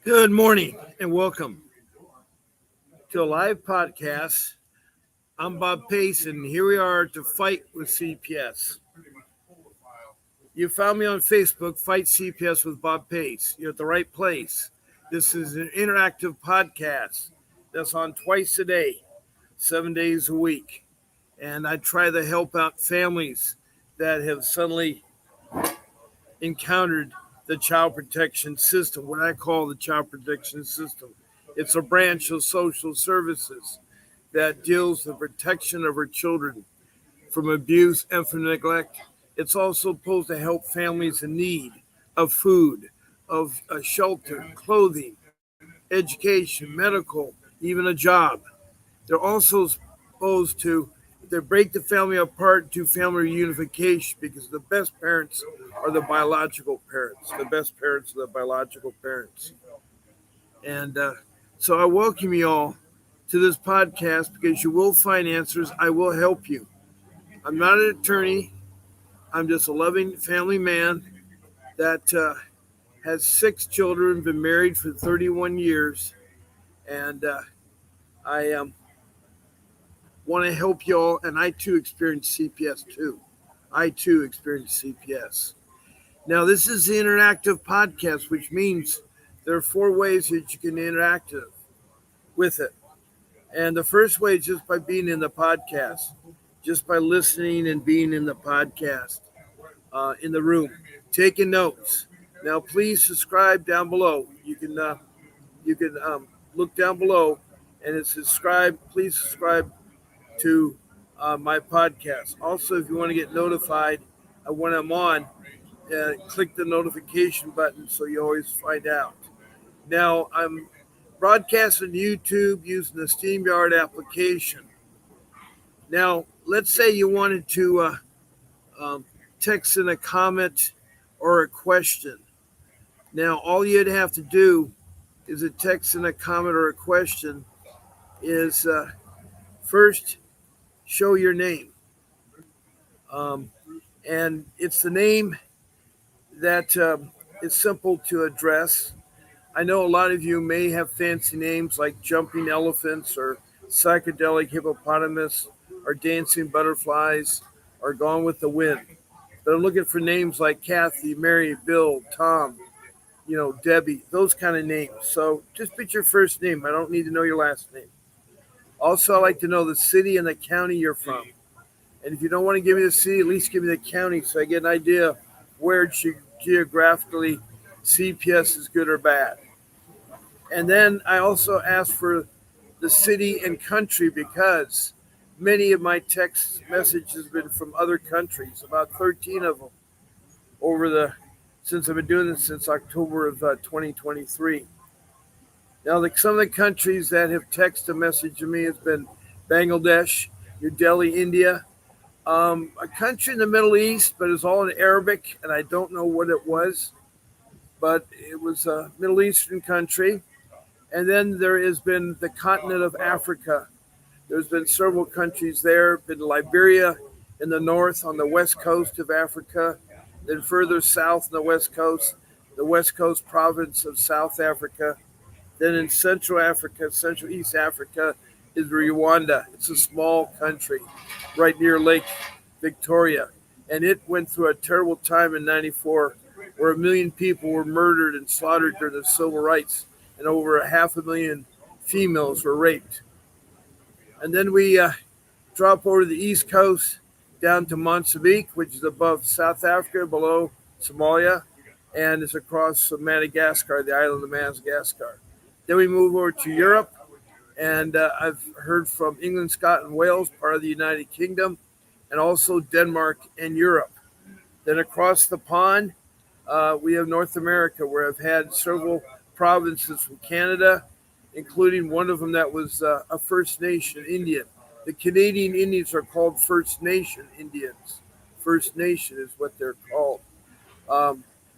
Good morning and welcome to a live podcast. I'm Bob Pace, and here we are to fight with CPS. You found me on Facebook, Fight CPS with Bob Pace. You're at the right place. This is an interactive podcast that's on twice a day, 7 days a week. And I try to help out families that have suddenly encountered the child protection system, what I call the child protection system. It's a branch of social services that deals with the protection of our children from abuse and from neglect. It's also supposed to help families in need of food, of shelter, clothing, education, medical, even a job. They're also supposed to they break the family apart to family reunification because the best parents are the biological parents. The best parents are the biological parents. And so I welcome you all to this podcast because you will find answers. I will help you. I'm not an attorney. I'm just a loving family man that has 6 children, been married for 31 years, and I want to help you all. And I too experience CPS too. I too experience CPS. Now, this is the interactive podcast, which means there are 4 ways that you can interact with it. And the first way is just by being in the podcast, just by listening and being in the podcast, in the room, taking notes. Now, please subscribe down below. You can look down below, and it's subscribe. Please subscribe to my podcast. Also, if you want to get notified when I'm on, click the notification button so you always find out. Now, I'm broadcasting YouTube using the StreamYard application. Now, let's say you wanted to text in a comment or a question. Now, all you'd have to do is a text in a comment or a question is first show your name. And it's the name that is simple to address. I know a lot of you may have fancy names like Jumping Elephants or Psychedelic Hippopotamus or Dancing Butterflies or Gone with the Wind. But I'm looking for names like Kathy, Mary, Bill, Tom, Debbie, those kind of names. So just put your first name. I don't need to know your last name. Also, I like to know the city and the county you're from. And if you don't want to give me the city, at least give me the county so I get an idea where geographically CPS is good or bad. And then I also ask for the city and country because many of my text messages have been from other countries, about 13 of them since I've been doing this since October of 2023. Now, some of the countries that have texted a message to me has been Bangladesh, New Delhi, India, a country in the Middle East, but it's all in Arabic, and I don't know what it was, but it was a Middle Eastern country. And then there has been the continent of Africa. There's been several countries there, been Liberia in the north on the west coast of Africa, then further south on the West Coast province of South Africa. Then in Central East Africa is Rwanda. It's a small country right near Lake Victoria. And it went through a terrible time in 94 where 1 million people were murdered and slaughtered during the civil rights and over 500,000 females were raped. And then we drop over to the East Coast down to Mozambique, which is above South Africa, below Somalia, and it's across Madagascar, the island of Madagascar. Then we move over to Europe, and I've heard from England, Scotland, Wales, part of the United Kingdom, and also Denmark and Europe. Then across the pond, we have North America, where I've had several provinces from Canada, including one of them that was a First Nation Indian. The Canadian Indians are called First Nation Indians. First Nation is what they're called.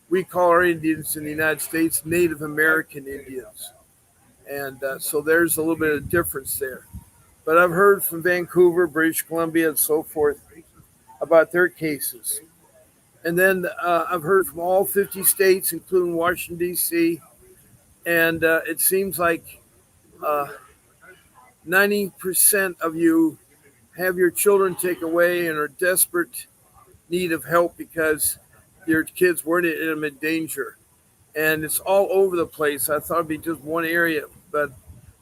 We call our Indians in the United States Native American Indians. And so there's a little bit of difference there. But I've heard from Vancouver, British Columbia, and so forth about their cases. And then I've heard from all 50 states, including Washington, D.C., And it seems like 90% of you have your children taken away and are desperate need of help because your kids weren't in imminent danger. And it's all over the place. I thought it'd be just one area, but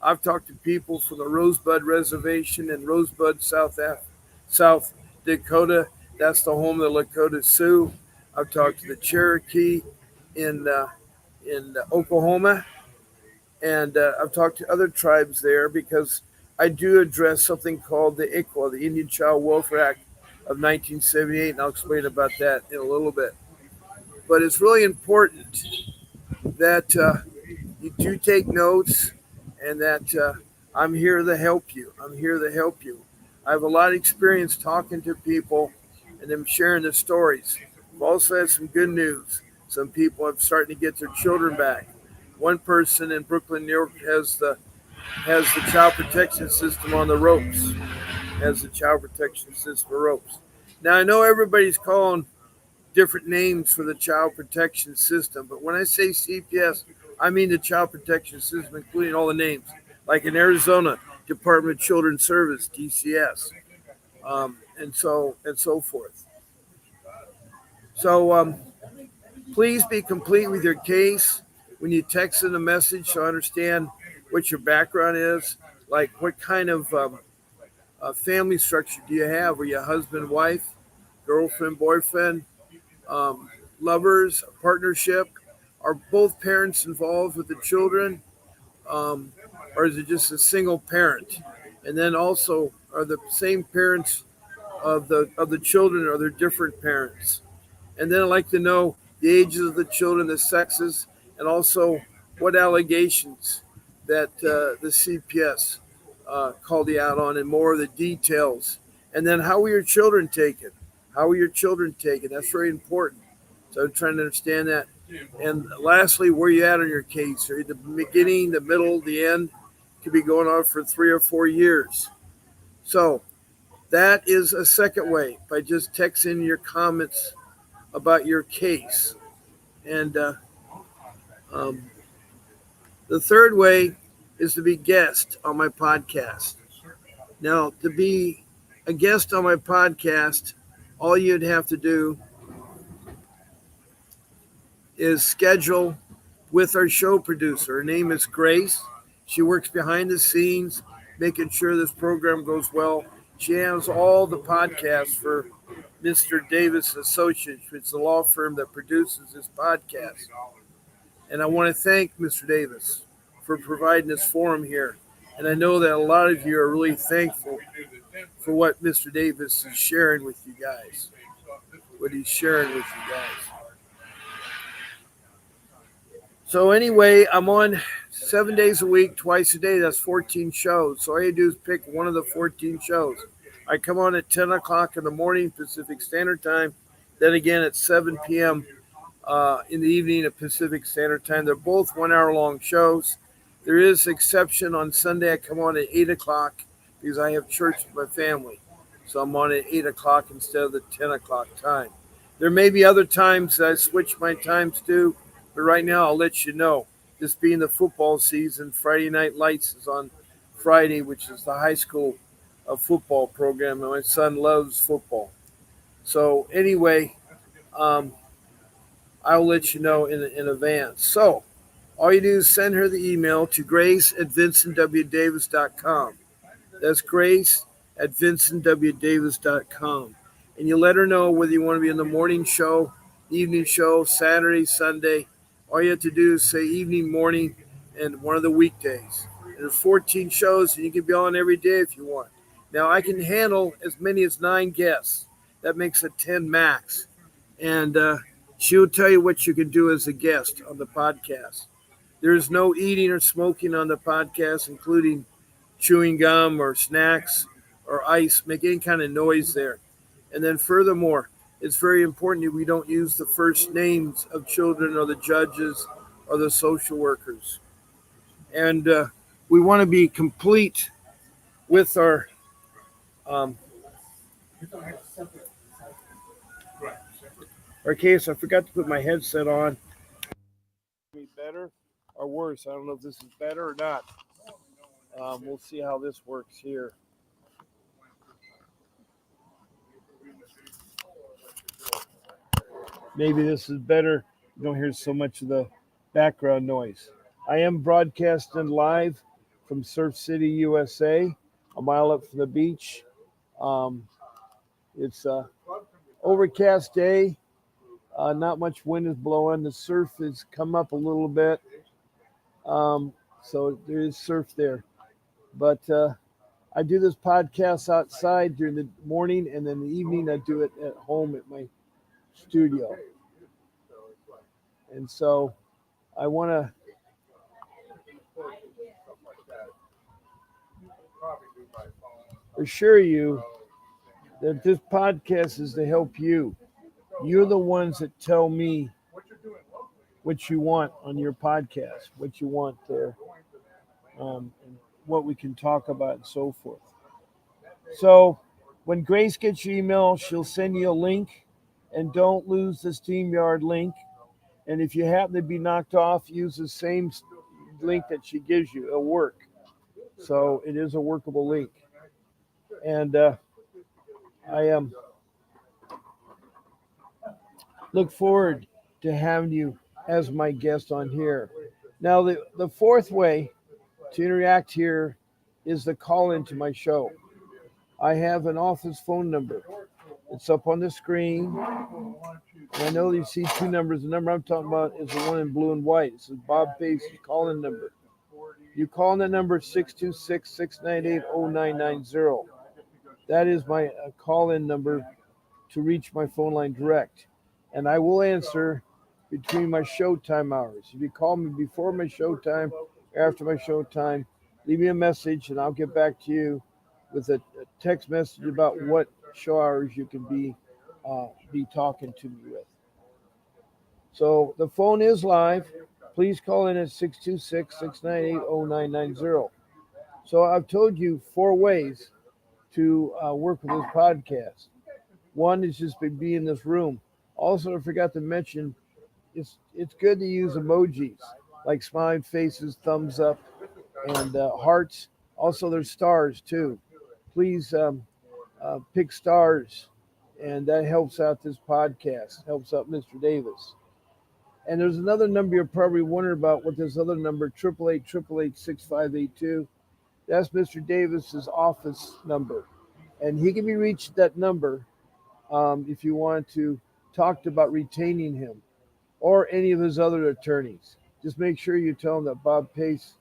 I've talked to people from the Rosebud Reservation in Rosebud, South Dakota. That's the home of the Lakota Sioux. I've talked to the Cherokee in Oklahoma, and I've talked to other tribes there because I do address something called the ICWA, the Indian Child Welfare Act of 1978, and I'll explain about that in a little bit. But it's really important that you do take notes and that I'm here to help you. I'm here to help you. I have a lot of experience talking to people and them sharing their stories. I've also had some good news. Some people are starting to get their children back. One person in Brooklyn, New York has the child protection system on the ropes. Has the child protection system on ropes. Now I know everybody's calling different names for the child protection system, but when I say CPS, I mean the child protection system, including all the names. Like in Arizona, Department of Children's Service, DCS, and so forth. So please be complete with your case when you text in a message, so I understand what your background is, like what kind of family structure do you have? Are you a husband, wife, girlfriend, boyfriend, lovers, a partnership? Are both parents involved with the children? Or is it just a single parent? And then also, are the same parents of the children, or are there different parents? And then I'd like to know the ages of the children, the sexes, and also what allegations that the CPS called you out on, and more of the details. And then how were your children taken? How were your children taken? That's very important. So I'm trying to understand that. And lastly, where you at on your case? Are you the beginning, the middle, the end? Could be going on for 3 or 4 years. So that is a second way, by just texting your comments about your case. And the third way is to be guest on my podcast. Now, to be a guest on my podcast, all you'd have to do is schedule with our show producer. Her name is Grace. She works behind the scenes, making sure this program goes well. She has all the podcasts for Mr. Davis Associates, which is the law firm that produces this podcast. And I want to thank Mr. Davis for providing this forum here. And I know that a lot of you are really thankful for what Mr. Davis is sharing with you guys, what he's sharing with you guys. So anyway, I'm on 7 days a week, twice a day. That's 14 shows. So all you do is pick one of the 14 shows. I come on at 10 o'clock in the morning, Pacific Standard Time. Then again at 7 p.m. In the evening at Pacific Standard Time. They're both 1 hour long shows. There is exception on Sunday. I come on at 8 o'clock because I have church with my family. So I'm on at 8 o'clock instead of the 10 o'clock time. There may be other times that I switch my times to, but right now I'll let you know. This being the football season, Friday Night Lights is on Friday, which is the high school football program, and my son loves football. So anyway, I'll let you know in advance. So all you do is send her the email to grace@vincentwdavis.com. That's grace@vincentwdavis.com. And you let her know whether you want to be in the morning show, evening show, Saturday, Sunday. All you have to do is say evening, morning, and one of the weekdays. And there's 14 shows, and you can be on every day if you want. Now, I can handle as many as 9 guests. That makes it 10 max. And she'll tell you what you can do as a guest on the podcast. There is no eating or smoking on the podcast, including chewing gum or snacks or ice, make any kind of noise there. And then furthermore, it's very important that we don't use the first names of children or the judges or the social workers. And we want to be complete with our case. I forgot to put my headset on. Be better or worse. worse. I don't know if this is better or not. We'll see how this works here. Maybe this is better. You don't hear so much of the background noise. I am broadcasting live from Surf City, USA, a mile up from the beach. It's a overcast day. Not much wind is blowing. The surf has come up a little bit. So there is surf there. But I do this podcast outside during the morning, and then the evening I do it at home at my studio. And so I want to assure you that this podcast is to help you. You're the ones that tell me what you want on your podcast, what you want there, and what we can talk about and so forth. So when Grace gets your email, she'll send you a link, and don't lose the StreamYard link. And if you happen to be knocked off, use the same link that she gives you. It'll work. So it is a workable link. And I look forward to having you as my guest on here. Now, the fourth way to interact here is the call into my show. I have an office phone number. It's up on the screen. And I know you see two numbers. The number I'm talking about is the one in blue and white. This is Bob Pace's call-in number. You call in the number 626-698-0990. That is my call-in number to reach my phone line direct. And I will answer between my showtime hours. If you call me before my showtime, after my showtime, leave me a message and I'll get back to you with a text message about what show hours you can be talking to me with. So the phone is live. Please call in at 626-698-0990. So I've told you 4 ways to work with this podcast. One is just to be in this room. Also, I forgot to mention, it's good to use emojis like smiling faces, thumbs up, and hearts. Also, there's stars too. Please pick stars, and that helps out this podcast, helps out Mr. Davis. And there's another number you're probably wondering about what this other number, 888-888-6582. That's Mr. Davis's office number. And he can be reached at that number if you want to talk about retaining him or any of his other attorneys. Just make sure you tell him that Bob Pace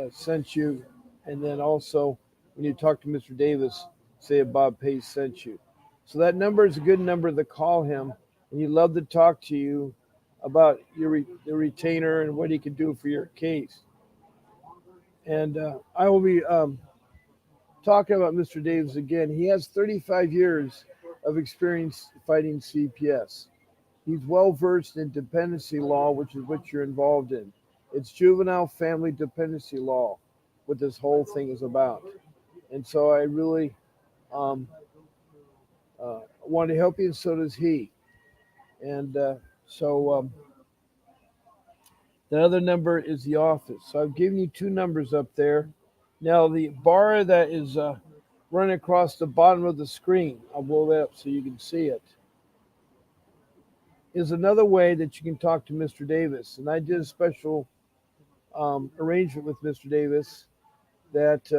sent you. And then also, when you talk to Mr. Davis, say Bob Pace sent you. So that number is a good number to call him. And he'd love to talk to you about the retainer and what he can do for your case. And I will be talking about Mr. Davis again. He has 35 years of experience fighting CPS. He's well versed in dependency law, which is what you're involved in. It's juvenile family dependency law, what this whole thing is about. And so I really want to help you, and so does he. And so the other number is the office. So I've given you 2 numbers up there. Now the bar that is running across the bottom of the screen, I'll blow that up so you can see it, is another way that you can talk to Mr. Davis. And I did a special arrangement with Mr. Davis that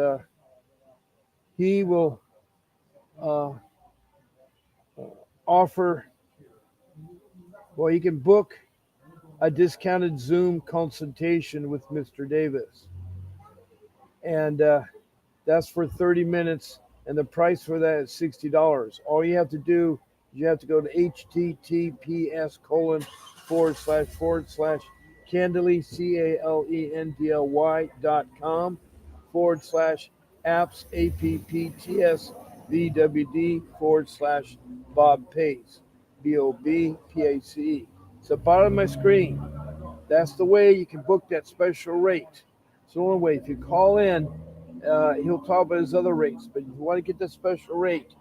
he will offer, well, you can book a discounted Zoom consultation with Mr. Davis. And that's for 30 minutes. And the price for that is $60. All you have to do is you have to go to https://candly, CALENDLY.com/apps, APPTSVWD/Bob Pace, BOBPACE. It's the bottom of my screen. That's the way you can book that special rate. It's the only way. If you call in, he'll talk about his other rates. But if you want to get the special rate,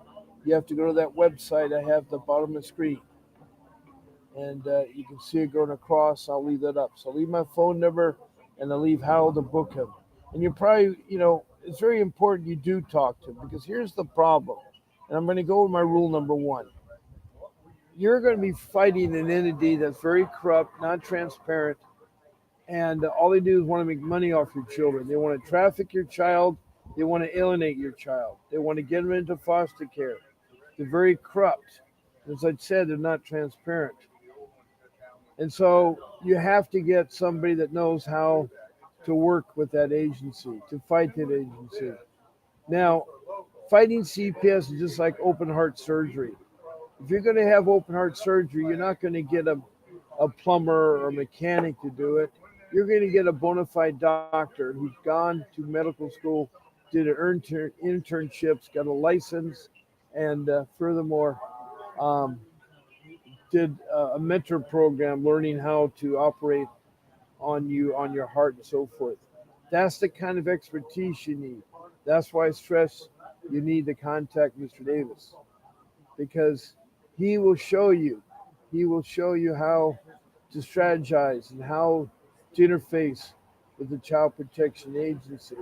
you have to go to that website I have at the bottom of the screen. and you can see it going across. I'll leave that up. So I'll leave my phone number, and I'll leave how to book him. And you probably, it's very important you do talk to him, because here's the problem. And I'm going to go with my rule number one. You're going to be fighting an entity that's very corrupt, not transparent, and all they do is want to make money off your children. They want to traffic your child. They want to alienate your child. They want to get them into foster care. They're very corrupt. As I said, they're not transparent. And so you have to get somebody that knows how to work with that agency, to fight that agency. Now, fighting CPS is just like open heart surgery. If you're going to have open heart surgery, you're not going to get a plumber or a mechanic to do it. You're going to get a bona fide doctor who's gone to medical school, did an internships, got a license, and furthermore, um, did a mentor program learning how to operate on your heart and so forth. That's the kind of expertise you need. That's why I stress you need to contact Mr. Davis, because he will show you. He will show you how to strategize and how to interface with the Child Protection Agency.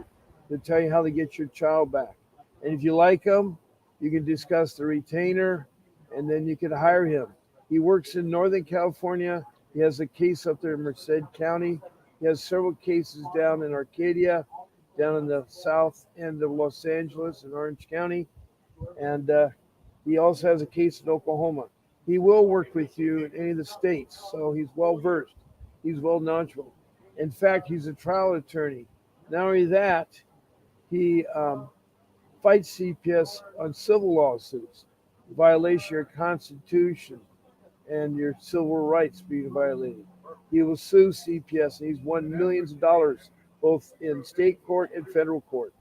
He'll tell you how to get your child back. And if you like him, you can discuss the retainer, and then you can hire him. He works in Northern California. He has a case up there in Merced County. He has several cases down in Arcadia, down in the south end of Los Angeles in Orange County. And he also has a case in Oklahoma. He will work with you in any of the states, so he's well versed. He's well knowledgeable. In fact, he's a trial attorney. Not only that, he fights CPS on civil lawsuits, violation of your Constitution, and your civil rights being violated. He will sue CPS, and he's won millions of dollars both in state court and federal court.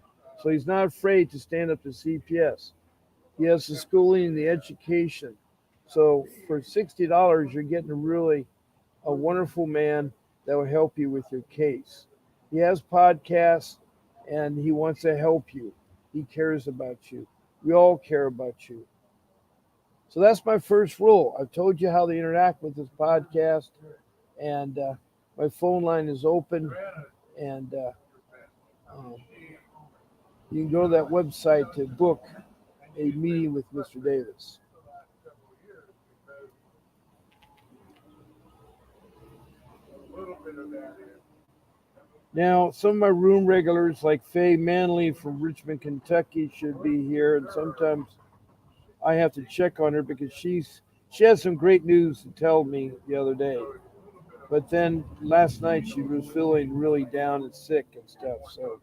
So he's not afraid to stand up to CPS. He has the schooling and the education. So for $60, you're getting really a wonderful man that will help you with your case. He has podcasts, and he wants to help you. He cares about you. We all care about you. So that's my first rule. I've told you how to interact with this podcast, and my phone line is open, and um, you can go to that website to book a meeting with Mr. Davis. Now, some of my room regulars, like Faye Manley from Richmond, Kentucky, should be here, and sometimes I have to check on her because she has some great news to tell me the other day. But then last night she was feeling really down and sick and stuff. So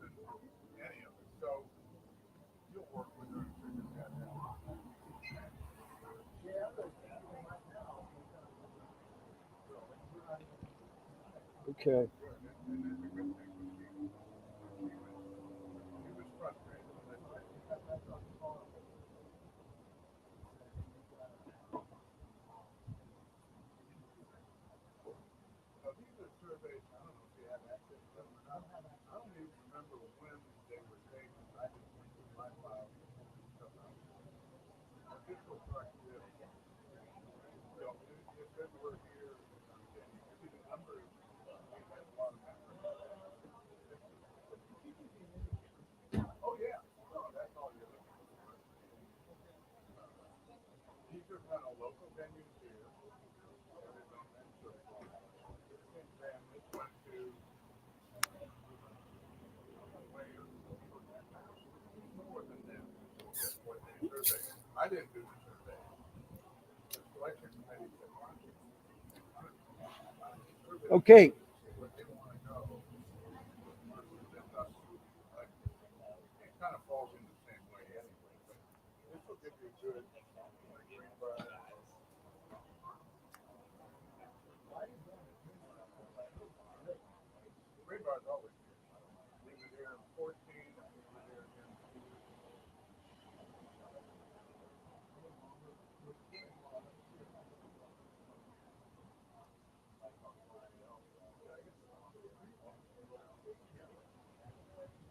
okay. Okay.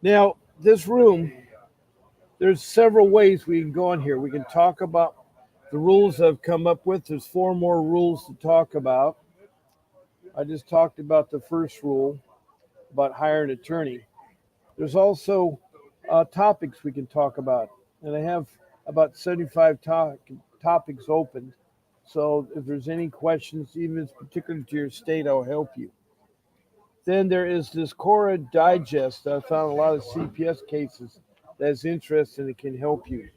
Now, this room, there's several ways we can go in here. We can talk about The rules I've come up with, there's 4 more rules to talk about. I just talked about the first rule about hiring an attorney. There's also topics we can talk about, and I have about 75 topics open. So if there's any questions, even if it's particular to your state, I'll help you. Then there is this Cora Digest. I found a lot of CPS cases that's interesting and it can help you.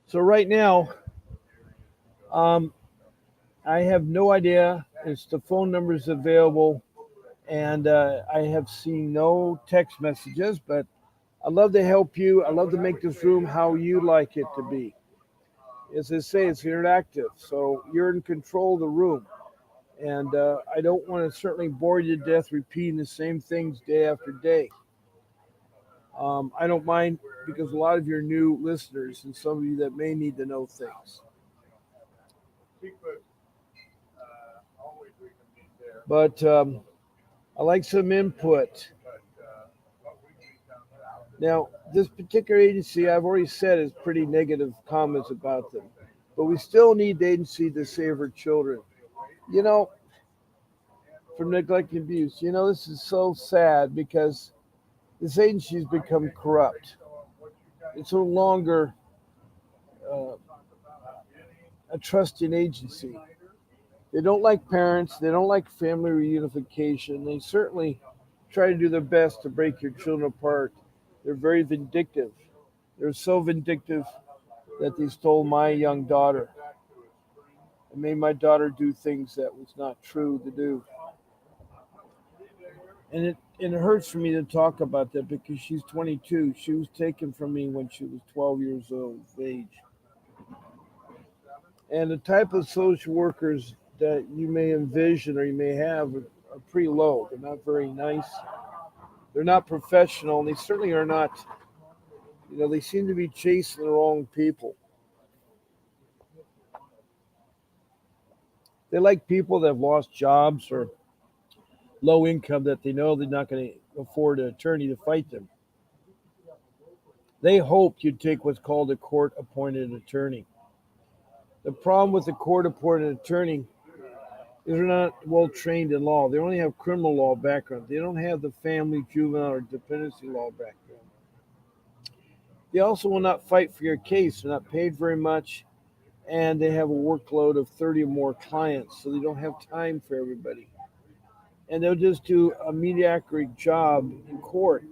So right now, um, I have no idea. It's the phone numbers available, and I have seen no text messages. But I'd love to help you. I'd love to make this room how you like it to be. As I say, it's interactive, so you're in control of the room. And I don't want to certainly bore you to death repeating the same things day after day. I don't mind because a lot of you are new listeners and some of you that may need to know things. But I like some input. Now, this particular agency, I've already said, is pretty negative comments about them. But we still need the agency to save our children. You know, from neglect and abuse. You know, this is so sad because this agency has become corrupt. It's no longer uh, a trusting agency. They don't like parents. They don't like family reunification. They certainly try to do their best to break your children apart. They're very vindictive. They're so vindictive that they stole my young daughter and made my daughter do things that was not true to do. And it hurts for me to talk about that because she's 22. She was taken from me when she was 12 years old of age. And the type of social workers that you may envision or you may have are pretty low. They're not very nice. They're not professional, and they certainly are not. They seem to be chasing the wrong people. They like people that have lost jobs or low income that they know they're not going to afford an attorney to fight them. They hope you take what's called a court appointed attorney. The problem with the court appointed attorney is they're not well trained in law. They only have criminal law background. They don't have the family, juvenile, or dependency law background. They also will not fight for your case. They're not paid very much, and they have a workload of 30 or more clients, so they don't have time for everybody. And they'll just do a mediocre job in court.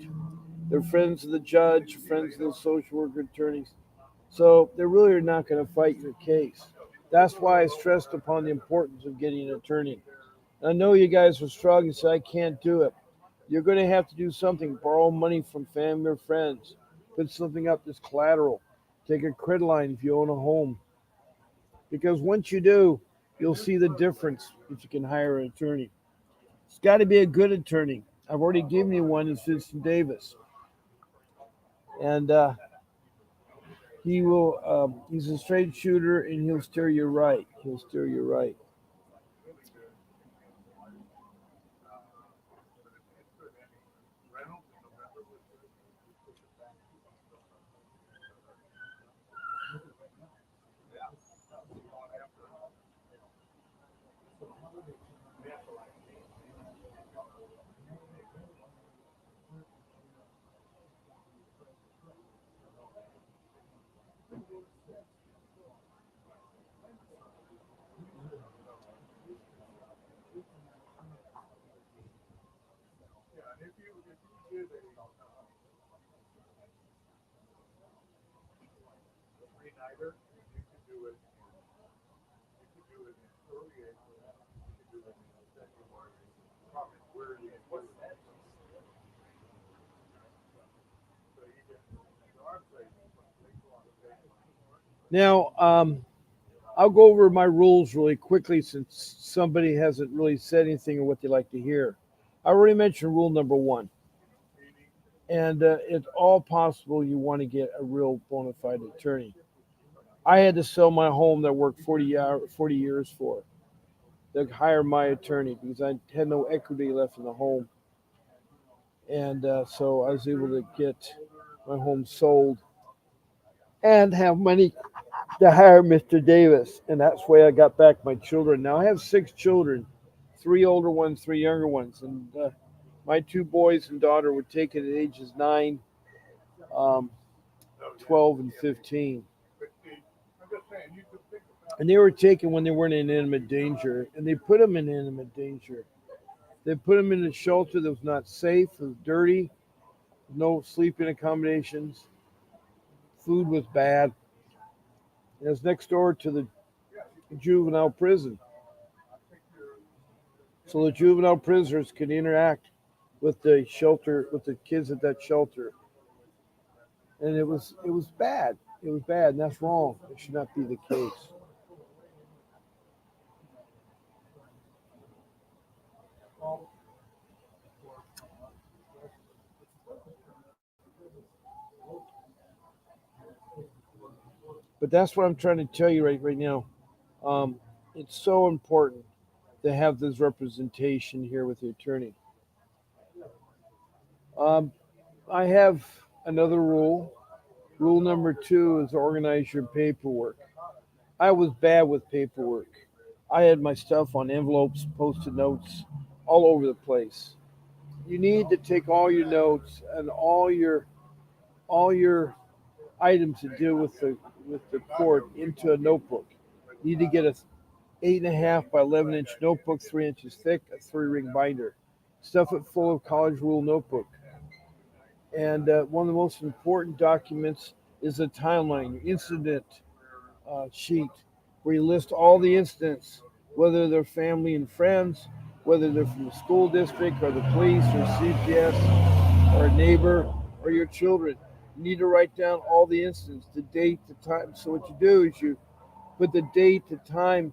They're friends of the judge, friends of the social worker attorneys. So they really are not going to fight your case. That's why I stressed upon the importance of getting an attorney. I know you guys are struggling, so I can't do it. You're going to have to do something, borrow money from family or friends, put something up as collateral, take a credit line if you own a home. Because once you do, you'll see the difference if you can hire an attorney. It's got to be a good attorney. I've already given you one, it's Vincent Davis. And he's a straight shooter and he'll steer you right. He'll steer you right. Now, I'll go over my rules really quickly since somebody hasn't really said anything of what they like to hear. I already mentioned rule number 1. And it's all possible you want to get a real bona fide attorney. I had to sell my home that I worked 40 years for to hire my attorney because I had no equity left in the home. And so I was able to get my home sold and have money to hire Mr. Davis. And that's the way I got back my children. Now I have 6 children, 3 older ones, 3 younger ones. And my 2 boys and daughter were taken at ages 9, um, 12, and 15. And they were taken when they weren't in imminent danger. And they put them in imminent danger. They put them in a shelter that was not safe, it was dirty, no sleeping accommodations, food was bad. It was next door to the juvenile prison. So the juvenile prisoners could interact with the shelter, with the kids at that shelter. And it was bad. It was bad, and that's wrong. It should not be the case. But that's what I'm trying to tell you right now. Um, it's so important to have this representation here with the attorney. Um, I have another rule. Rule number 2 is organize your paperwork. I was bad with paperwork. I had my stuff on envelopes, post-it notes, all over the place. You need to take all your notes and all your items to deal with the court into a notebook. You need to get a 8.5 by 11 inch notebook, 3 inches thick, a 3-ring binder. Stuff it full of college rule notebook. And one of the most important documents is a timeline, your incident sheet, where you list all the incidents, whether they're family and friends, whether they're from the school district or the police or CPS or a neighbor or your children. You need to write down all the incidents, the date, the time. So what you do is you put the date, the time,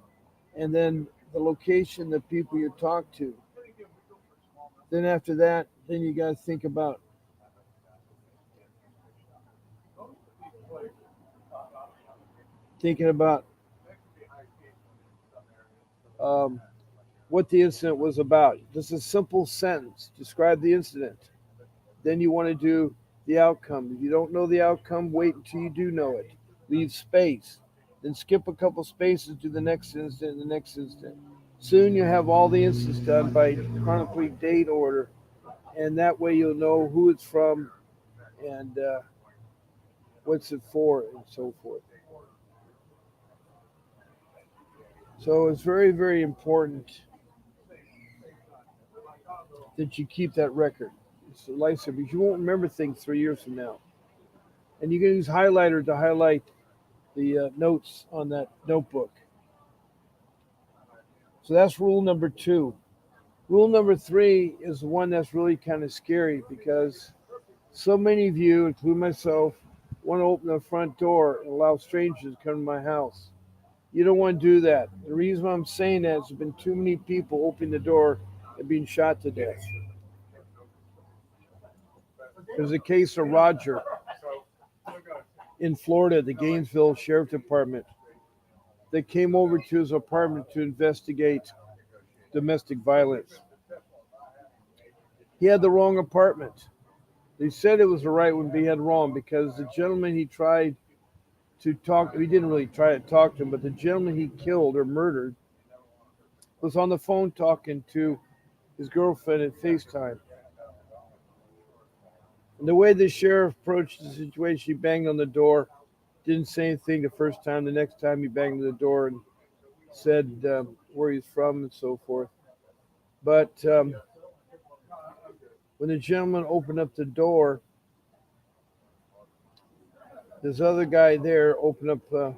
and then the location, the people you talk to. Then after that, then you got to think about thinking about um, what the incident was about. Just a simple sentence. Describe the incident. Then you want to do the outcome. If you don't know the outcome, wait until you do know it. Leave space. Then skip a couple spaces to the next incident and the next incident. Soon you have all the incidents done by chronological date order, and that way you'll know who it's from and what's it for and so forth. So it's very, very important that you keep that record. It's a lifesaver because you won't remember things 3 years from now. And you can use highlighter to highlight the notes on that notebook. So that's rule number 2. Rule number 3 is the one that's really kind of scary because so many of you, including myself, want to open the front door and allow strangers to come to my house. You don't want to do that. The reason why I'm saying that is there's been too many people opening the door and being shot to death. There's a case of Roger in Florida, the Gainesville Sheriff Department, that came over to his apartment to investigate domestic violence. He had the wrong apartment. They said it was the right one, but he had wrong because the gentleman he tried to talk, he didn't really try to talk to him, but the gentleman he killed or murdered was on the phone talking to his girlfriend at FaceTime. And the way the sheriff approached the situation, he banged on the door, didn't say anything the first time. The next time he banged on the door and said where he's from and so forth. But when the gentleman opened up the door, this other guy there opened up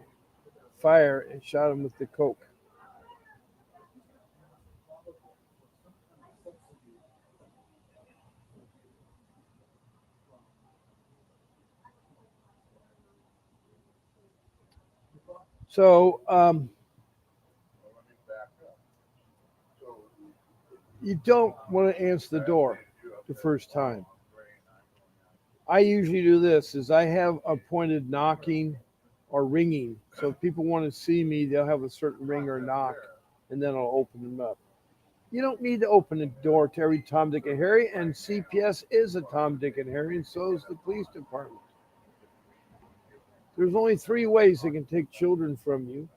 fire and shot him with the coke. So you don't want to answer the door the first time. I usually do this is I have appointed knocking or ringing. So if people want to see me, they'll have a certain ring or knock, and then I'll open them up. You don't need to open the door to every Tom, Dick, and Harry, and CPS is a Tom, Dick, and Harry, and so is the police department. There's only three ways they can take children from you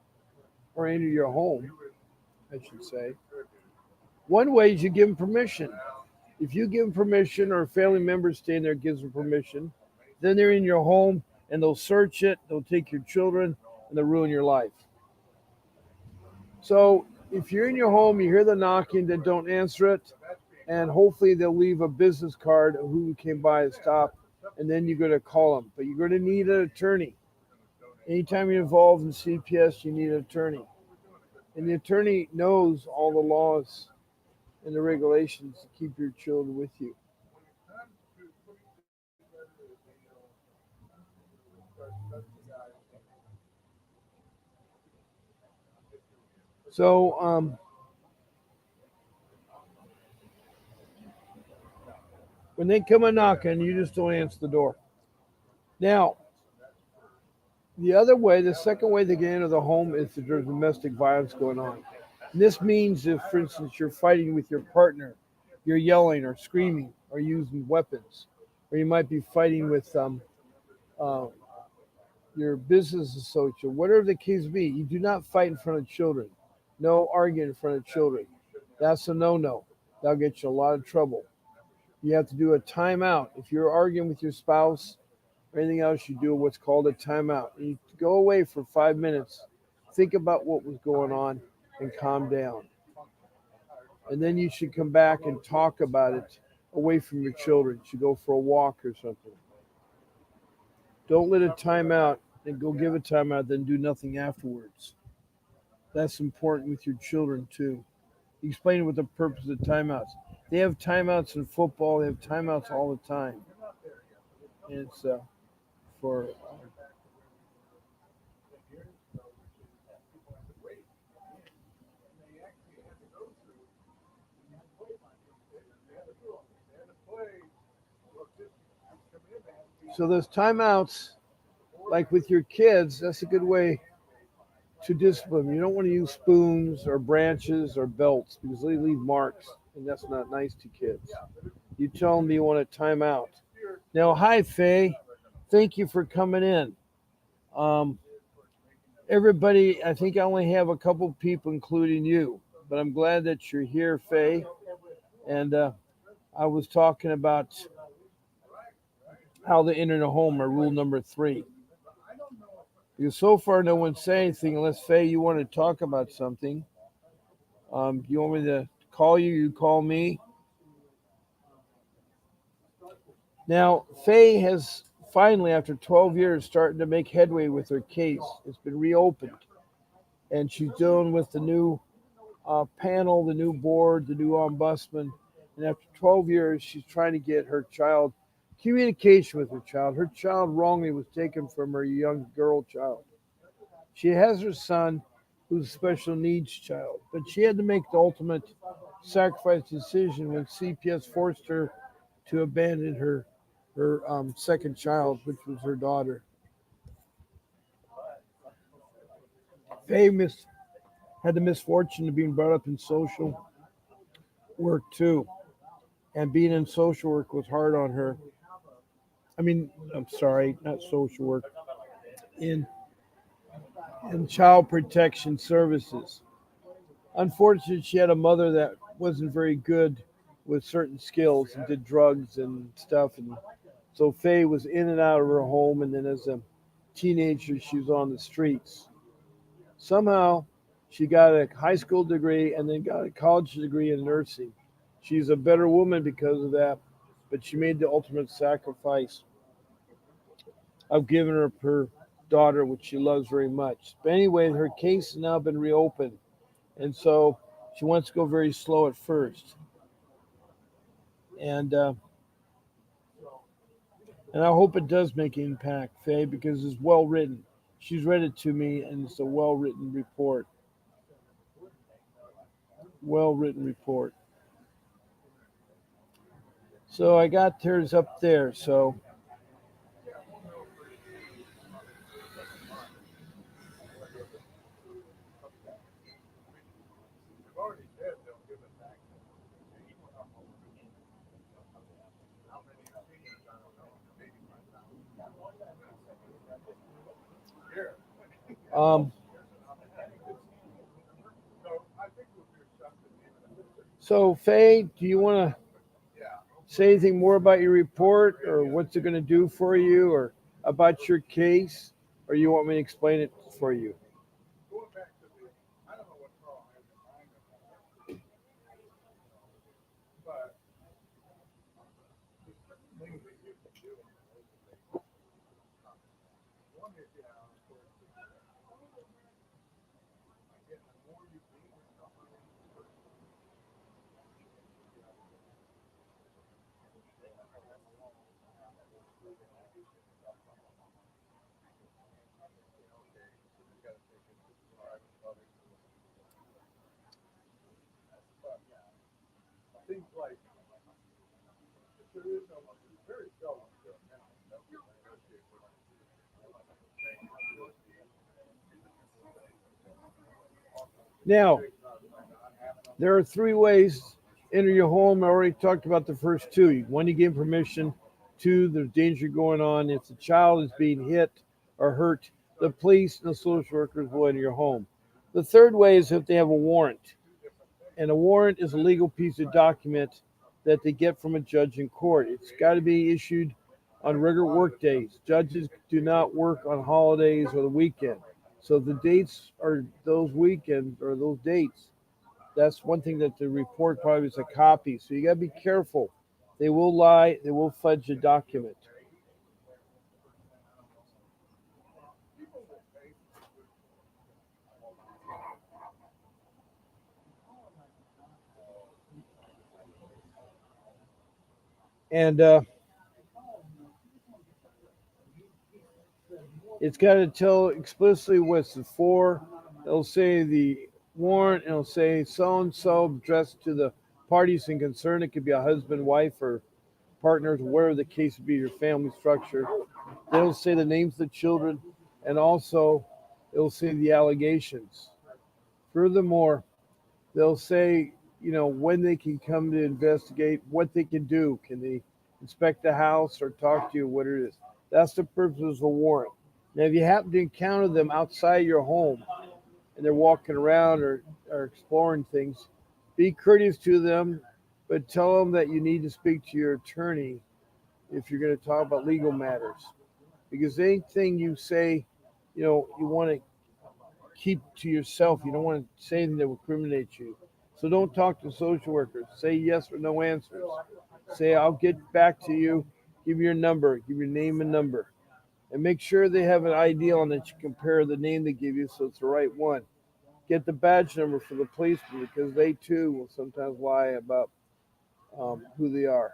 or enter your home, I should say. One way is you give them permission. If you give them permission or a family member staying there gives them permission, then they're in your home and they'll search it, they'll take your children, and they'll ruin your life. So if you're in your home, you hear the knocking, then don't answer it, and hopefully they'll leave a business card of who came by and stop, and then you're going to call them. But you're going to need an attorney. Anytime you're involved in CPS, you need an attorney. And the attorney knows all the laws and the regulations to keep your children with you. So when they come a knocking, you just don't answer the door. Now, the other way, the second way they get into the home is if there's domestic violence going on. And this means if, for instance, you're fighting with your partner, you're yelling or screaming or using weapons, or you might be fighting with uh, your business associate, whatever the case be, you do not fight in front of children. No arguing in front of children. That's a no-no. That'll get you a lot of trouble. You have to do a timeout. If you're arguing with your spouse or anything else, you do what's called a timeout. You go away for 5 minutes, think about what was going on, and calm down. And then you should come back and talk about it away from your children. You should go for a walk or something. Don't let it time out and go give a timeout, then do nothing afterwards. That's important with your children too. Explain what the purpose of timeouts. They have timeouts in football. They have timeouts all the time. And it's for so those timeouts, like with your kids, that's a good way to discipline them. You don't want to use spoons or branches or belts because they leave marks, and that's not nice to kids. You tell them you want to time out. Now, hi, Faye. Thank you for coming in. Um, Everybody, I think I only have a couple people, including you, but I'm glad that you're here, Faye. And I was talking about how to enter the home, or rule number 3. Because so far, no one's saying anything unless, Faye, you want to talk about something. You want me to call you? You call me. Now, Faye has finally, after 12 years, started to make headway with her case. It's been reopened, and she's dealing with the new panel, the new board, the new ombudsman. And after 12 years, she's trying to get her child communication with her child. Her child wrongly was taken from her young girl child. She has her son, who's a special needs child, but she had to make the ultimate sacrifice decision when CPS forced her to abandon her second child, which was her daughter. Faye had the misfortune of being brought up in social work too, and being in social work was hard on her. I mean, I'm sorry, not social work, in in child protection services. Unfortunately, she had a mother that wasn't very good with certain skills and did drugs and stuff, and so Faye was in and out of her home, and then as a teenager, she was on the streets. Somehow, she got a high school degree and then got a college degree in nursing. She's a better woman because of that, but she made the ultimate sacrifice of giving her daughter, which she loves very much. But anyway, her case has now been reopened, and so she wants to go very slow at first. And and I hope it does make an impact, Faye, because it's well written. She's read it to me, and it's a well written report. Well written report. So I got hers up there. So Um, so, Faye, do you want to say anything more about your report or what's it going to do for you or about your case? Or you want me to explain it for you? Now, there are three ways to enter your home. I already talked about the first two. One, you give permission. Two, there's danger going on. If the child is being hit or hurt, the police and the social workers will enter your home. The third way is if they have a warrant. And a warrant is a legal piece of document that they get from a judge in court. It's got to be issued on regular work days. Judges do not work on holidays or the weekend. So the dates are those weekends or those dates. That's one thing that the report probably is a copy. So you got to be careful. They will lie. They will fudge a document. And it's got to tell explicitly what's the for. It'll say the warrant, and it'll say so and so addressed to the parties in concern. It could be a husband, wife, or partners, whatever the case would be, your family structure. It'll say the names of the children, and also it'll say the allegations. Furthermore, they'll say, when they can come to investigate, what they can do. Can they inspect the house or talk to you, what it is? That's the purpose of a warrant. Now, if you happen to encounter them outside your home and they're walking around or exploring things, be courteous to them, but tell them that you need to speak to your attorney if you're going to talk about legal matters. Because anything you say, you want to keep to yourself. You don't want to say anything that will incriminate you. So don't talk to social workers. Say yes or no answers. Say, I'll get back to you. Give your number. Give your name and number. And make sure they have an ID on that you compare the name they give you so it's the right one. Get the badge number for the policeman because they too will sometimes lie about who they are.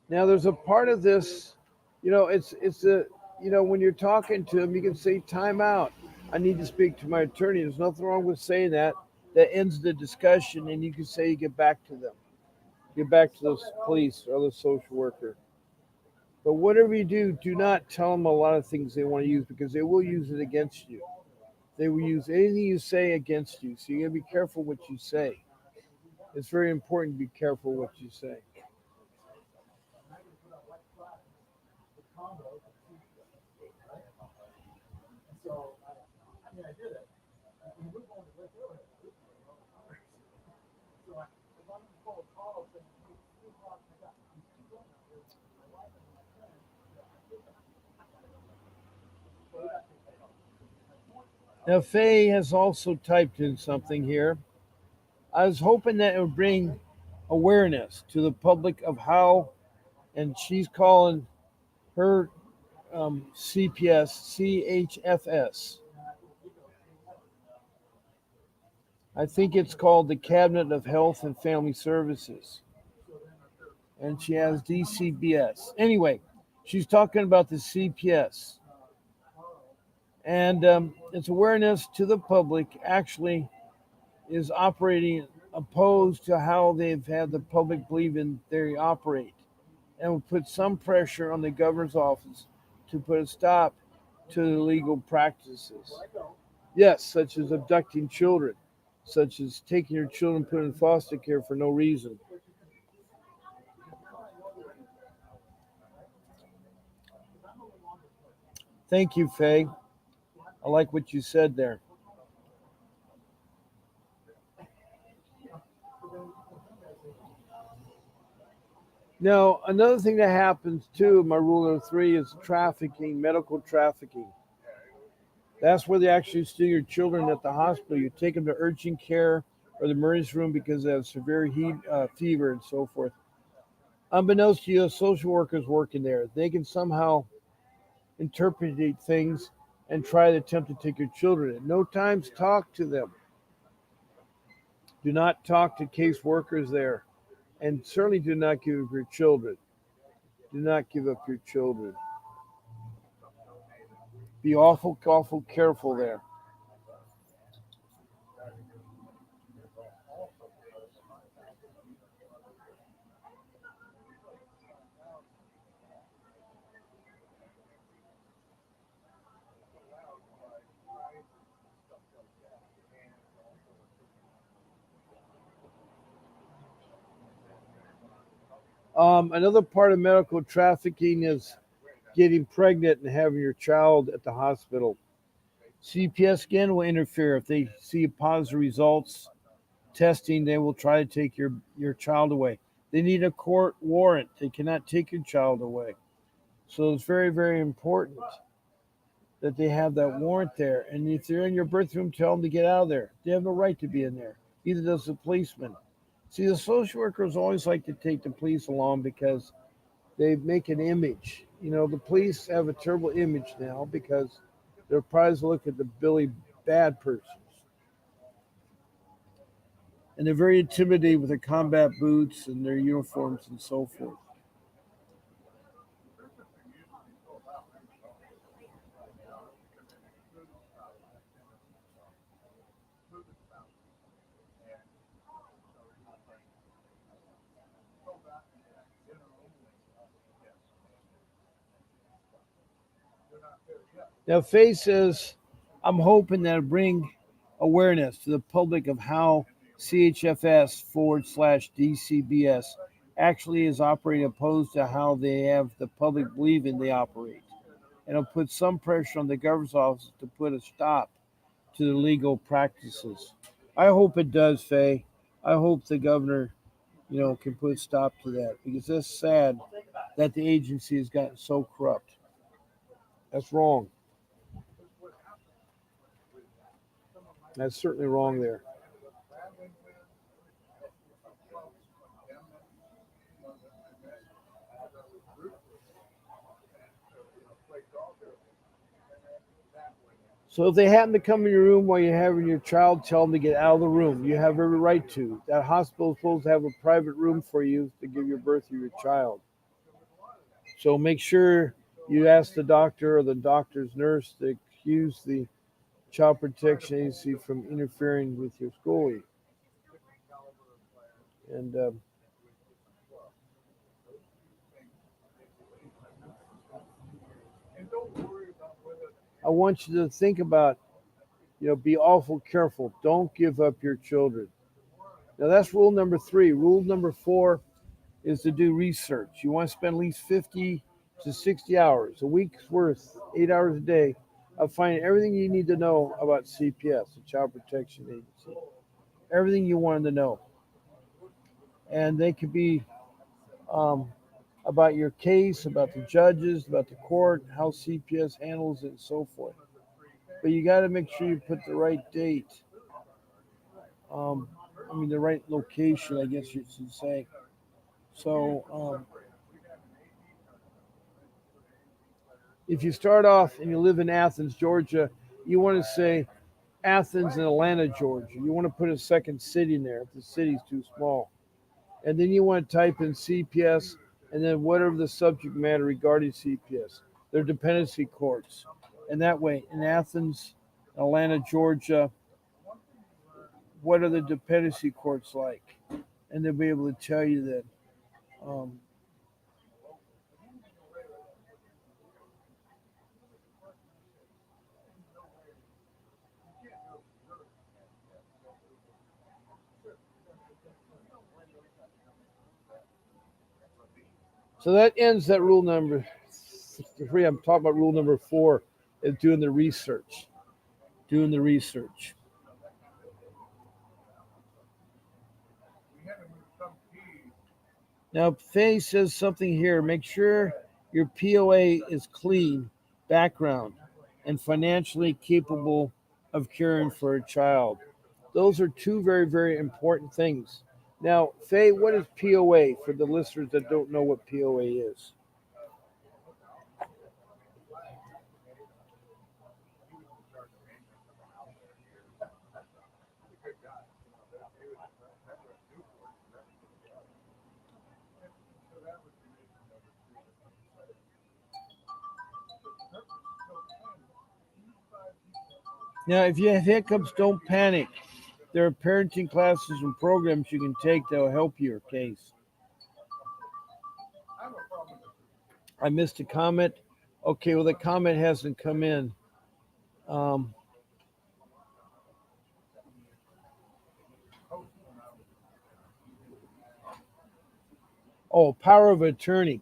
Now, there's a part of this, it's a, when you're talking to them, you can say time out. I need to speak to my attorney. There's nothing wrong with saying that. That ends the discussion, and you can say you get back to them. Get back to the police or the social worker. But whatever you do, do not tell them a lot of things they want to use because they will use it against you. They will use anything you say against you. So you gotta be careful what you say. It's very important to be careful what you say. Now, Faye has also typed in something here. I was hoping that it would bring awareness to the public of how, and she's calling her CPS, CHFS. I think it's called the Cabinet of Health and Family Services. And she has DCBS. Anyway, she's talking about the CPS. And its awareness to the public actually is operating opposed to how they've had the public believe in they operate and will put some pressure on the governor's office to put a stop to illegal practices. Yes, such as abducting children, such as taking your children, put in foster care for no reason. Thank you, Faye. I like what you said there. Now, another thing that happens too, my rule number 3 is trafficking, medical trafficking. That's where they actually steal your children at the hospital. You take them to urgent care or the emergency room because they have severe heat, fever, and so forth. Unbeknownst to you, social workers working there, they can somehow interpret things and try to attempt to take your children. At no times talk to them. Do not talk to case workers there. And certainly do not give up your children. Do not give up your children. Be awful, awful careful there. Another part of medical trafficking is getting pregnant and having your child at the hospital. CPS again will interfere if they see positive results testing. They will try to take your child away. They need a court warrant. They cannot take your child away. So it's very, very important that they have that warrant there. And if they're in your birth room, tell them to get out of there. They have no right to be in there. Neither does the policeman. See, the social workers always like to take the police along because they make an image. You know, the police have a terrible image now because they're probably look at the Billy bad persons. And they're very intimidated with their combat boots and their uniforms and so forth. Now, Faye says, I'm hoping that it'll bring awareness to the public of how CHFS/DCBS actually is operating opposed to how they have the public believing they operate. And it'll put some pressure on the governor's office to put a stop to the legal practices. I hope it does, Faye. I hope the governor, can put a stop to that because it's sad that the agency has gotten so corrupt. That's wrong. That's certainly wrong there. So if they happen to come in your room while you're having your child, tell them to get out of the room. You have every right to. That hospital is supposed to have a private room for you to give your birth to your child. So make sure you ask the doctor or the doctor's nurse to excuse the child protection agency from interfering with your schooling. And I want you to think about, be awful careful. Don't give up your children. Now that's rule number 3. Rule number 4 is to do research. You want to spend at least 50 to 60 hours, a week's worth, 8 hours a day, of finding everything you need to know about CPS, the Child Protection Agency. Everything you wanted to know. And they could be about your case, about the judges, about the court, how CPS handles it, and so forth. But you got to make sure you put the right date. The right location, I guess you should say. So, if you start off and you live in Athens, Georgia, you want to say Athens and Atlanta, Georgia. You want to put a second city in there if the city's too small. And then you want to type in CPS and then whatever the subject matter regarding CPS, their dependency courts. And that way, in Athens, Atlanta, Georgia, what are the dependency courts like? And they'll be able to tell you that. Um, so that ends that rule number 3. I'm talking about rule number 4. is doing the research. Doing the research. Now, Faye says something here. Make sure your POA is clean, background, and financially capable of caring for a child. Those are two very, very important things. Now, Faye, what is POA for the listeners that don't know what POA is? Now, if you have hiccups, don't panic. There are parenting classes and programs you can take that will help your case. I missed a comment. Okay, well, the comment hasn't come in. Um, power of attorney.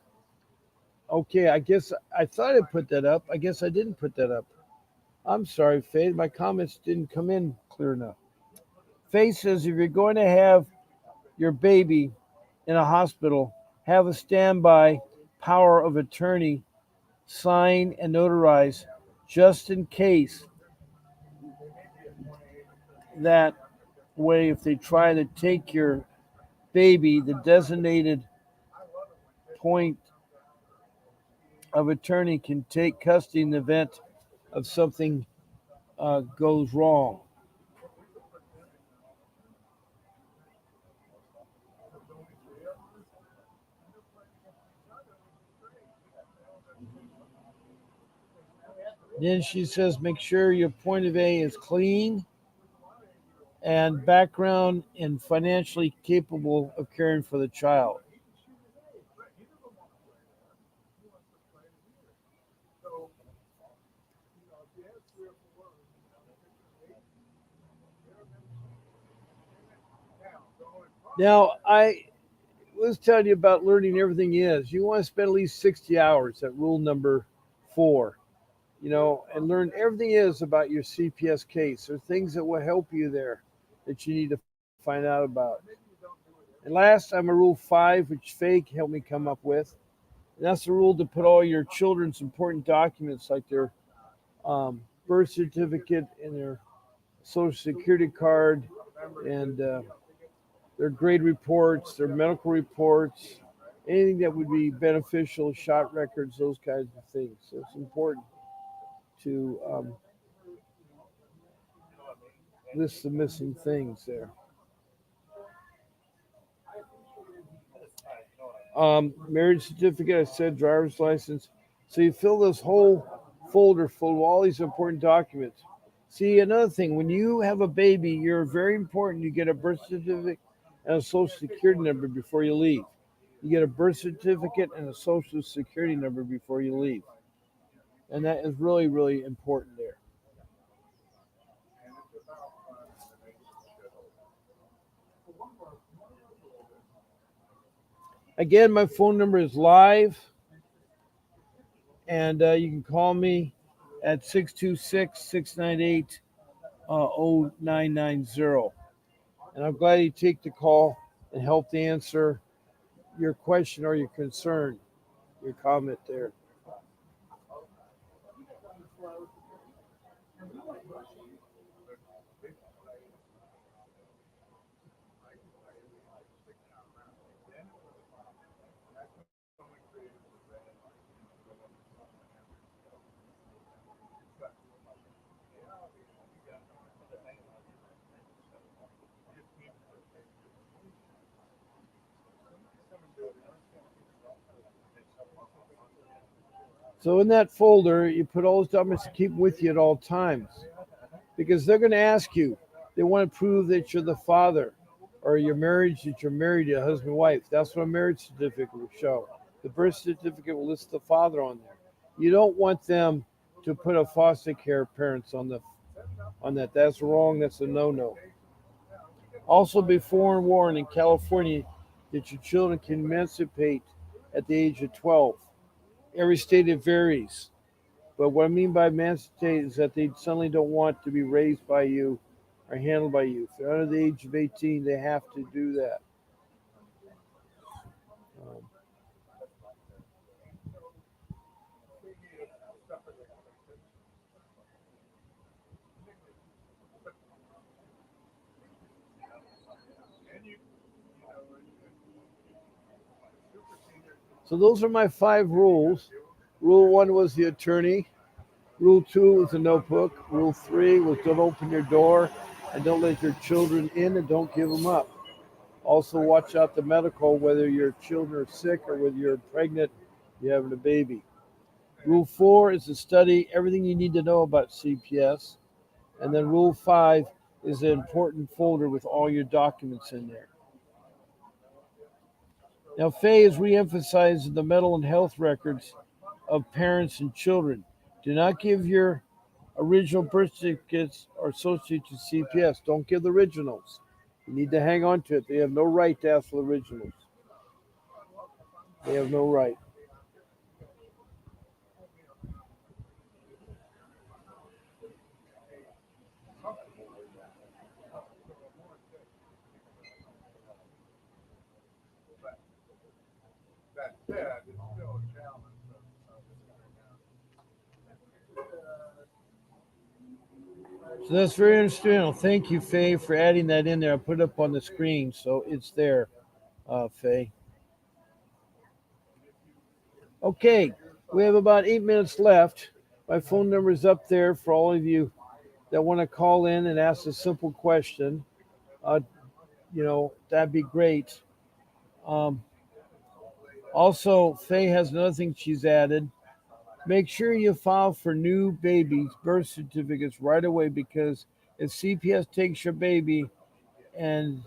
Okay, I guess I thought I put that up. I guess I didn't put that up. I'm sorry, Faye. My comments didn't come in clear enough. Faye says if you're going to have your baby in a hospital, have a standby power of attorney sign and notarize just in case. That way, if they try to take your baby, the designated point of attorney can take custody in the event of something goes wrong. Then she says, make sure your point of A is clean and background and financially capable of caring for the child. Now, I was telling you about learning everything is. You want to spend at least 60 hours at rule number 4, and learn everything is about your CPS case. There are things that will help you there that you need to find out about. And last, I'm a rule 5, which Faye helped me come up with. And that's the rule to put all your children's important documents like their birth certificate and their social security card and their grade reports, their medical reports, anything that would be beneficial, shot records, those kinds of things. So it's important to list the missing things there. Marriage certificate, I said, driver's license. So you fill this whole folder full of all these important documents. See, another thing, when you have a baby, you're very important. You get a birth certificate and a social security number before you leave. You get a birth certificate and a social security number before you leave. And that is really, really important there. Again, my phone number is live, and you can call me at 626-698-0990. And I'm glad you take the call and help to answer your question or your concern, your comment there. So in that folder, you put all those documents to keep with you at all times because they're going to ask you. They want to prove that you're the father or your marriage, that you're married to a husband and wife. That's what a marriage certificate will show. The birth certificate will list the father on there. You don't want them to put a foster care parents on that. That's wrong. That's a no-no. Also, be forewarned in California that your children can emancipate at the age of 12. Every state it varies. But what I mean by emancipated is that they suddenly don't want to be raised by you or handled by you. If they're under the age of 18, they have to do that. Um, so those are my 5 rules. Rule 1 was the attorney. Rule 2 was the notebook. Rule 3 was don't open your door and don't let your children in and don't give them up. Also, watch out the medical, whether your children are sick or whether you're pregnant, you're having a baby. Rule 4 is to study everything you need to know about CPS. And then Rule 5 is an important folder with all your documents in there. Now, Faye is re-emphasizing the mental and health records of parents and children. Do not give your original birth certificates or associate to CPS. Don't give the originals. You need to hang on to it. They have no right to ask for the originals. They have no right. So that's very understandable. Thank you, Faye, for adding that in there. I put it up on the screen, so it's there, Faye. Okay, we have about 8 minutes left. My phone number is up there for all of you that want to call in and ask a simple question. Uh, that'd be great. Um, Also, Faye has another thing she's added. Make sure you file for new babies' birth certificates right away because if CPS takes your baby and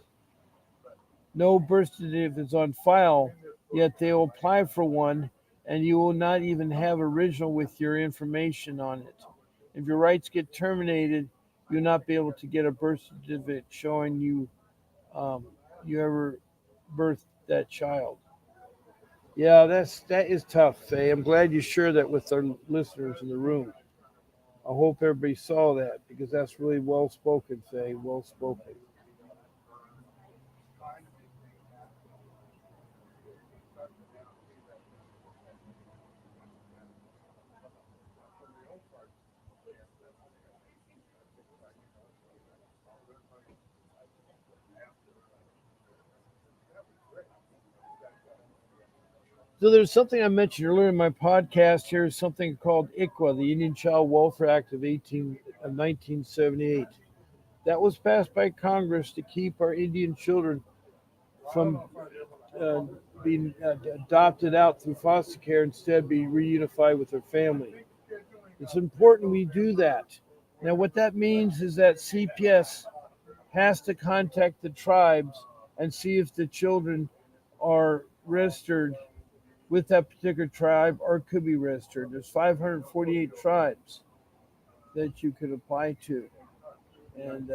no birth certificate is on file, yet they will apply for one and you will not even have original with your information on it. If your rights get terminated, you'll not be able to get a birth certificate showing um, you ever birthed that child. Yeah, that is tough, Faye. I'm glad you shared that with our listeners in the room. I hope everybody saw that because that's really well spoken, Faye. Well spoken. So there's something I mentioned earlier in my podcast. Here is something called ICWA, the Indian Child Welfare Act of 1978. That was passed by Congress to keep our Indian children from uh, being adopted out through foster care, instead be reunified with their family. It's important we do that. Now, what that means is that CPS has to contact the tribes and see if the children are registered with that particular tribe or could be registered. There's 548 tribes that you could apply to. And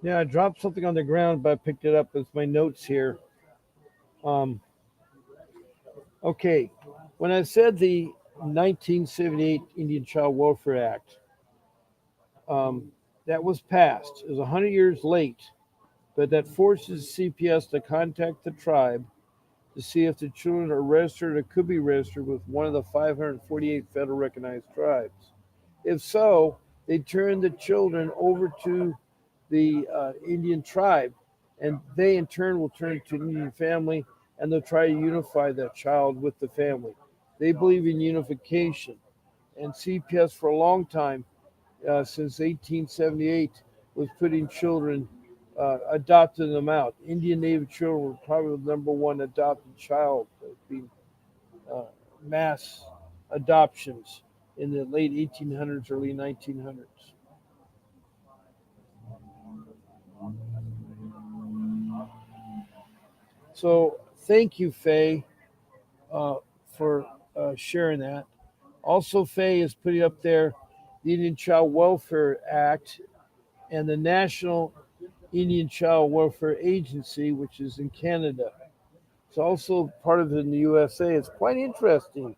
yeah, I dropped something on the ground, but I picked it up as my notes here. Um, okay, when I said the 1978 Indian Child Welfare Act, um, that was passed. It was 100 years late, but that forces CPS to contact the tribe to see if the children are registered or could be registered with one of the 548 federal recognized tribes. If so, they turn the children over to the Indian tribe, and they in turn will turn to an Indian family, and they'll try to unify that child with the family. They believe in unification, and CPS for a long time, since 1878, was putting children, adopting them out. Indian Native children were probably the number one adopted child, being uh, mass adoptions in the late 1800s, early 1900s. So thank you, Faye, uh, for sharing that. Also, Faye is putting up there the Indian Child Welfare Act and the National Indian Child Welfare Agency, which is in Canada. It's also part of it in the USA. It's quite interesting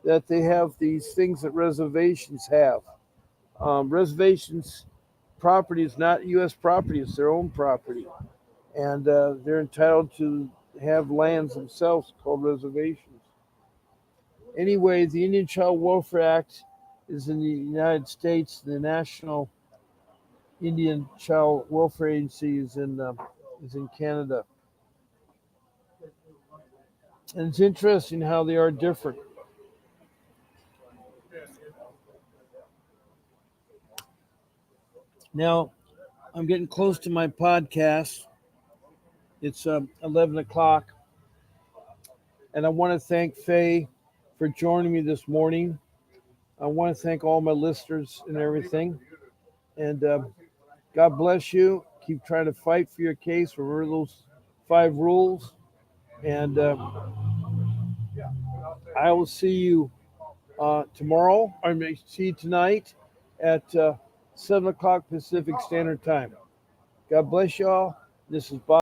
that they have these things that reservations have. Reservations property is not U.S. property; it's their own property, and they're entitled to have lands themselves called reservations. Anyway, the Indian Child Welfare Act is in the United States. The National Indian Child Welfare Agency is in Canada, and it's interesting how they are different. Now, I'm getting close to my podcast. It's 11 o'clock, and I want to thank Faye for joining me this morning. I want to thank all my listeners and everything. And God bless you. Keep trying to fight for your case. Remember those 5 rules. And I will see you tomorrow. I may see you tonight at 7 o'clock Pacific Standard Time. God bless y'all. This is Bob.